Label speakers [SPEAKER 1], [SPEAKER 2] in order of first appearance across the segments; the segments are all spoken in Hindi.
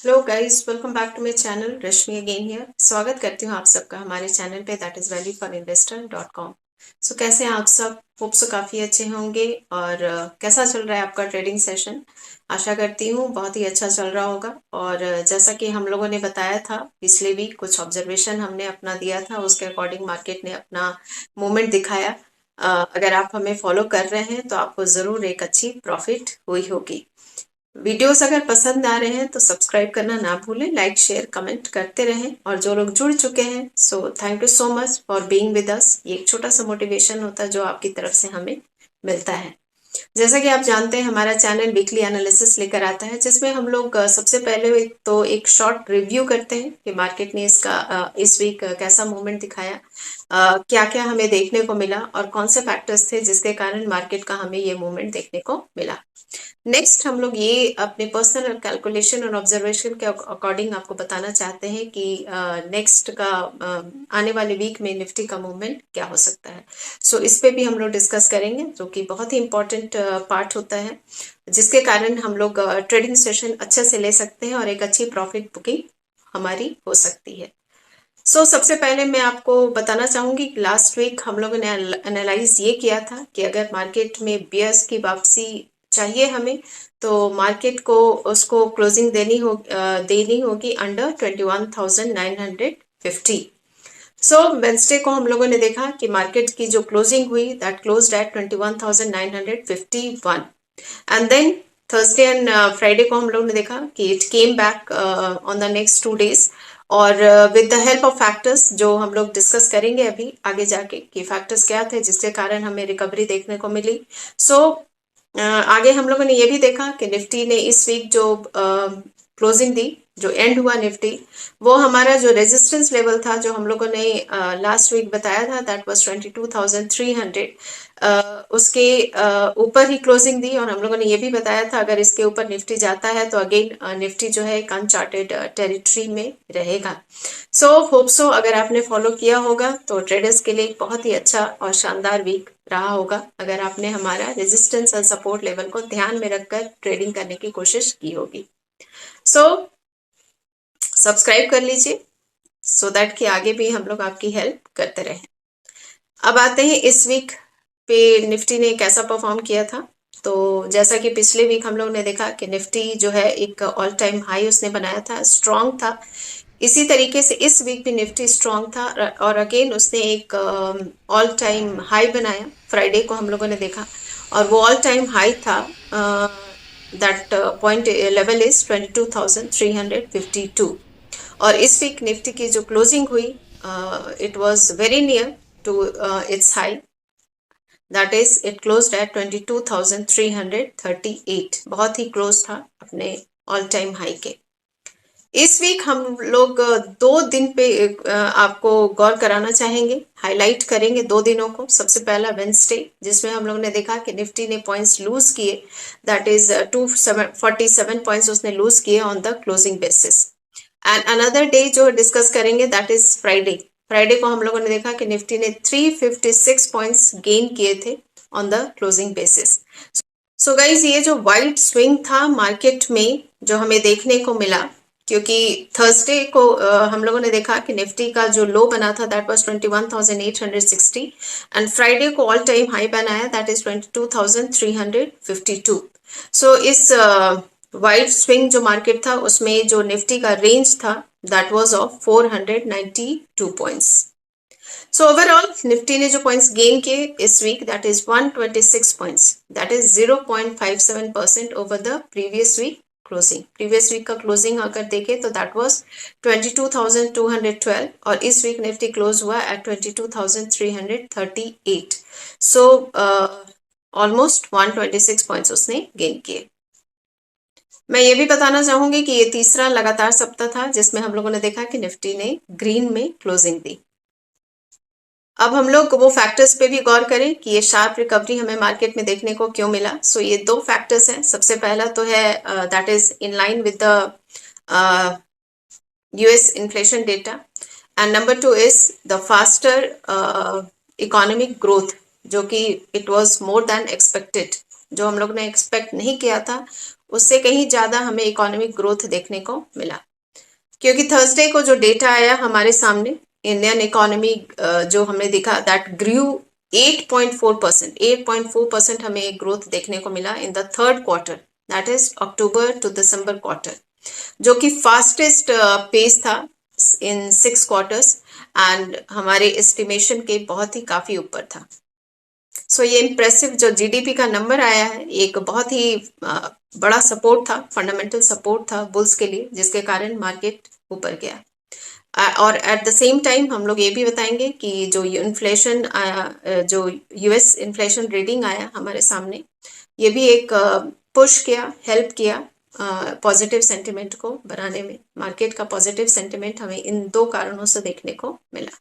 [SPEAKER 1] Hello guys, welcome back to my channel. Rashmi again here. स्वागत करती हूँ आप सबका हमारे चैनल पे दैट इज वैल्यूफॉरइन्वेस्टर.com। सो कैसे हैं आप सब? होप सो काफ़ी अच्छे होंगे। और कैसा चल रहा है आपका ट्रेडिंग सेशन? आशा करती हूँ बहुत ही अच्छा चल रहा होगा। और जैसा कि हम लोगों ने बताया था पिछले वीक, कुछ ऑब्जर्वेशन हमने अपना दिया था, उसके अकॉर्डिंग मार्केट ने अपना मूवमेंट दिखाया। अगर आप हमें फॉलो कर रहे हैं तो आपको ज़रूर एक अच्छी प्रॉफिट हुई होगी। वीडियोस अगर पसंद आ रहे हैं तो सब्सक्राइब करना ना भूलें, लाइक शेयर कमेंट करते रहें। और जो लोग जुड़ चुके हैं, so thank you so much for being with us. ये एक छोटा सा मोटिवेशन होता है जो आपकी तरफ से हमें मिलता है। जैसा कि आप जानते हैं, हमारा चैनल वीकली एनालिसिस लेकर आता है, जिसमें हम लोग सबसे पहले तो एक शॉर्ट रिव्यू करते हैं कि मार्केट ने इस वीक कैसा मूवमेंट दिखाया, क्या क्या हमें देखने को मिला और कौन से फैक्टर्स थे जिसके कारण मार्केट का हमें ये मूवमेंट देखने को मिला। नेक्स्ट हम लोग ये अपने पर्सनल कैलकुलेशन और ऑब्जर्वेशन के अकॉर्डिंग आपको बताना चाहते हैं कि नेक्स्ट का आने वाले वीक में निफ्टी का मूवमेंट क्या हो सकता है। सो इस पे भी हम लोग डिस्कस करेंगे, जो कि बहुत ही इंपॉर्टेंट पार्ट होता है, जिसके कारण हम लोग ट्रेडिंग सेशन अच्छे से ले सकते हैं और एक अच्छी प्रॉफिट बुकिंग हमारी हो सकती है। सबसे पहले मैं आपको बताना चाहूंगी कि लास्ट वीक हम लोगों ने एनालाइज ये किया था कि अगर मार्केट में बियर्स की वापसी चाहिए हमें, तो मार्केट को उसको क्लोजिंग देनी होगी अंडर 21,950। वेंसडे को हम लोगों ने देखा कि मार्केट की जो क्लोजिंग हुई that closed at 21,951। And then Thursday and Friday को हम लोग ने देखा कि it came back on the next 2 days. और with the help of factors जो हम लोग डिस्कस करेंगे अभी आगे जाके कि फैक्टर्स क्या थे जिसके कारण हमें रिकवरी देखने को मिली। आगे हम लोगों ने ये भी देखा कि निफ्टी ने इस वीक जो क्लोजिंग दी, जो एंड हुआ निफ्टी, वो हमारा जो रेजिस्टेंस लेवल था जो हम लोगों ने लास्ट वीक बताया था दैट वाज 22,300, उसके ऊपर ही क्लोजिंग दी। और हम लोगों ने ये भी बताया था अगर इसके ऊपर निफ्टी जाता है तो अगेन निफ्टी जो है एक अनचार्टेड टेरिटरी में रहेगा। होप सो अगर आपने फॉलो किया होगा तो ट्रेडर्स के लिए एक बहुत ही अच्छा और शानदार वीक रहा होगा, अगर आपने हमारा रेजिस्टेंस और सपोर्ट लेवल को ध्यान में रखकर ट्रेडिंग करने की कोशिश की होगी। सो सब्सक्राइब कर लीजिए सो दैट कि आगे भी हम लोग आपकी हेल्प करते रहें। अब आते हैं इस वीक पे निफ्टी ने कैसा परफॉर्म किया था। तो जैसा कि पिछले वीक हम लोग ने देखा कि निफ्टी जो है एक ऑल टाइम हाई उसने बनाया था, स्ट्रांग था। इसी तरीके से इस वीक भी निफ्टी स्ट्रांग था और अगेन उसने एक ऑल टाइम हाई बनाया। फ्राइडे को हम लोगों ने देखा और वो ऑल टाइम हाई था, दैट पॉइंट लेवल इज 22,352। और इस वीक निफ्टी की जो क्लोजिंग हुई, it was very near to its high, that is it closed at 22,338। बहुत ही क्लोज था अपने ऑल टाइम हाई के। इस वीक हम लोग 2 दिन पे आपको गौर कराना चाहेंगे, हाईलाइट करेंगे 2 दिनों को। सबसे पहला वेंसडे, जिसमें हम लोग ने देखा कि निफ्टी ने पॉइंट्स लूज किए, दैट इज 247 पॉइंट्स उसने लूज किए on the closing basis. And another day जो डिस्कस करेंगे दैट इज फ्राइडे। फ्राइडे को हम लोगों ने देखा कि निफ्टी ने 356 पॉइंट्स गेन किए थे on the closing basis. So guys, ये जो वाइड स्विंग था मार्केट में जो हमें देखने को मिला, क्योंकि थर्सडे को हम लोगों ने देखा कि निफ्टी का जो लो बना था दैट वाज 21,860 एंड फ्राइडे को ऑल टाइम हाई बनाया दैट इज 22,352। इस वाइड स्विंग जो मार्केट था उसमें जो निफ्टी का रेंज था that was of 492 points. Overall Nifty ने जो पॉइंट्स गेन किए इस week that is 126 points, that is 0.57% over the previous week closing. Previous week का क्लोजिंग अगर देखें तो दैट वाज 22,212 और इस वीक निफ्टी क्लोज हुआ एट 22,338। ऑलमोस्ट 126 पॉइंट्स उसने गेन किए। मैं ये भी बताना चाहूंगी कि ये तीसरा लगातार सप्ताह था जिसमें हम लोगों ने देखा कि निफ्टी ने ग्रीन में क्लोजिंग दी। अब हम लोग वो फैक्टर्स पे भी गौर करें कि ये शार्प रिकवरी हमें मार्केट में देखने को क्यों मिला। ये 2 फैक्टर्स हैं। सबसे पहला तो है that is in line with the US inflation data and number 2 is the faster economic growth, जो कि it was more than expected जो हम लोग ने एक्सपेक्ट नहीं किया था, उससे कहीं ज़्यादा हमें इकोनॉमिक ग्रोथ देखने को मिला। क्योंकि थर्सडे को जो डेटा आया हमारे सामने, इंडियन इकोनॉमी जो हमने देखा दैट ग्रू 8.4%, 8.4% हमें एक ग्रोथ देखने को मिला in the third quarter, that is October to December quarter, जो कि फास्टेस्ट पेस था इन 6 क्वार्टर्स एंड हमारे एस्टिमेशन के बहुत ही काफी ऊपर था। सो ये इम्प्रेसिव जो जीडीपी का नंबर आया है, एक बहुत ही बड़ा सपोर्ट था, फंडामेंटल सपोर्ट था बुल्स के लिए, जिसके कारण मार्केट ऊपर गया। और एट द सेम टाइम हम लोग ये भी बताएंगे कि जो इन्फ्लेशन आया, जो यूएस इन्फ्लेशन रीडिंग आया हमारे सामने, ये भी एक पुश किया, हेल्प किया पॉजिटिव सेंटिमेंट को बनाने में। मार्केट का पॉजिटिव सेंटिमेंट हमें इन दो कारणों से देखने को मिला।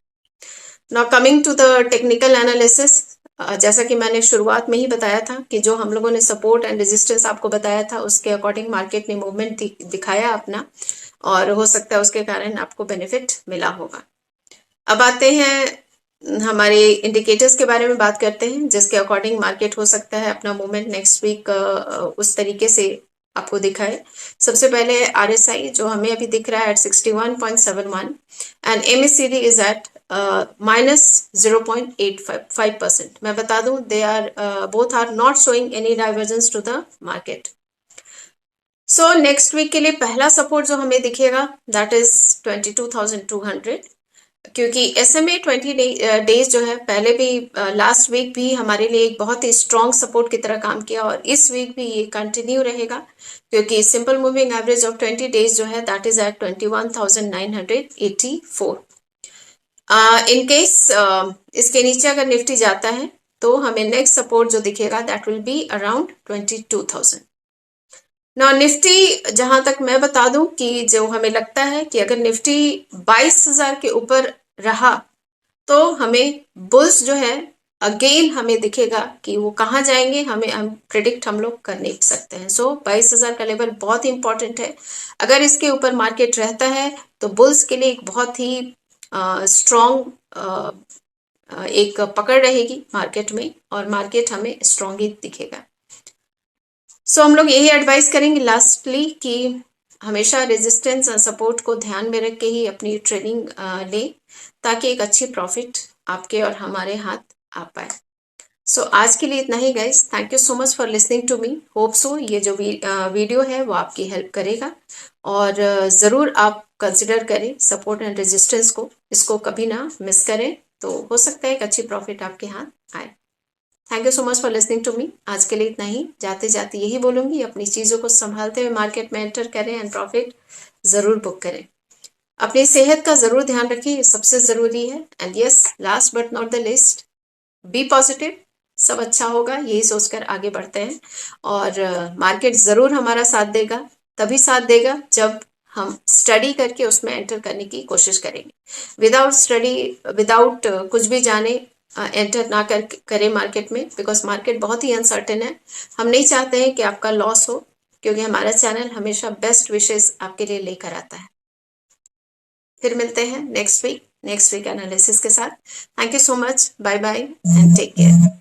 [SPEAKER 1] Now coming to the technical analysis, जैसा कि मैंने शुरुआत में ही बताया था कि जो हम लोगों ने सपोर्ट एंड रेजिस्टेंस आपको बताया था, उसके अकॉर्डिंग मार्केट ने मूवमेंट दिखाया अपना, और हो सकता है उसके कारण आपको बेनिफिट मिला होगा। अब आते हैं हमारे इंडिकेटर्स के बारे में बात करते हैं, जिसके अकॉर्डिंग मार्केट हो सकता है अपना मूवमेंट नेक्स्ट वीक उस तरीके से आपको दिखाए। सबसे पहले आरएसआई जो हमें अभी दिख रहा है at 61.71 and MACD is at -0.85%। मैं बता दूं there are both are not showing any divergence to the market. So next week के लिए पहला सपोर्ट जो हमें दिखेगा दैट इज 22,200, क्योंकि SMA 20 डेज जो है पहले भी लास्ट वीक भी हमारे लिए एक बहुत ही स्ट्रॉन्ग सपोर्ट की तरह काम किया, और इस वीक भी ये कंटिन्यू रहेगा, क्योंकि simple moving average of 20 days जो है that is at 21,984। In case इसके नीचे अगर निफ्टी जाता है तो हमें नेक्स्ट सपोर्ट जो दिखेगा दैट विल बी अराउंड 22,000। ना निफ्टी जहां तक मैं बता दूं कि जो हमें लगता है कि अगर निफ्टी 22,000 के ऊपर रहा तो हमें बुल्स जो है अगेन हमें दिखेगा कि वो कहाँ जाएंगे, हम प्रिडिक्ट हम लोग कर नहीं सकते हैं। सो 22,000 का लेवल बहुत ही इंपॉर्टेंट है। अगर इसके ऊपर मार्केट रहता है तो बुल्स के लिए एक बहुत ही स्ट्रॉन्ग एक पकड़ रहेगी मार्केट में, और मार्केट हमें स्ट्रॉन्ग ही दिखेगा। सो हम लोग यही एडवाइस करेंगे लास्टली कि हमेशा रेजिस्टेंस और सपोर्ट को ध्यान में रख के ही अपनी ट्रेडिंग लें, ताकि एक अच्छी प्रॉफिट आपके और हमारे हाथ आ पाए। सो आज के लिए इतना ही guys, thank you so much for listening to me. Hope so ये जो वीडियो है वो आपकी हेल्प करेगा, और ज़रूर आप कंसिडर करें सपोर्ट एंड रेजिस्टेंस को, इसको कभी ना मिस करें, तो हो सकता है एक अच्छी प्रॉफिट आपके हाथ आए। Thank you so much for listening to me. आज के लिए इतना ही। जाते जाते यही बोलूंगी, अपनी चीज़ों को संभालते हुए मार्केट में एंटर करें एंड प्रॉफिट ज़रूर बुक करें। अपनी सेहत का ज़रूर ध्यान रखिए, ये सबसे ज़रूरी है। And yes, last but not the list, be positive, सब अच्छा होगा, यही सोचकर आगे बढ़ते हैं। और मार्केट ज़रूर हमारा साथ देगा, तभी साथ देगा जब हम स्टडी करके उसमें एंटर करने की कोशिश करेंगे। विदाउट स्टडी, विदाउट कुछ भी जाने एंटर ना करें मार्केट में, बिकॉज मार्केट बहुत ही अनसर्टेन है। हम नहीं चाहते हैं कि आपका लॉस हो, क्योंकि हमारा चैनल हमेशा बेस्ट विशेस आपके लिए लेकर आता है। फिर मिलते हैं नेक्स्ट वीक एनालिसिस के साथ। Thank you so much, bye bye and take care.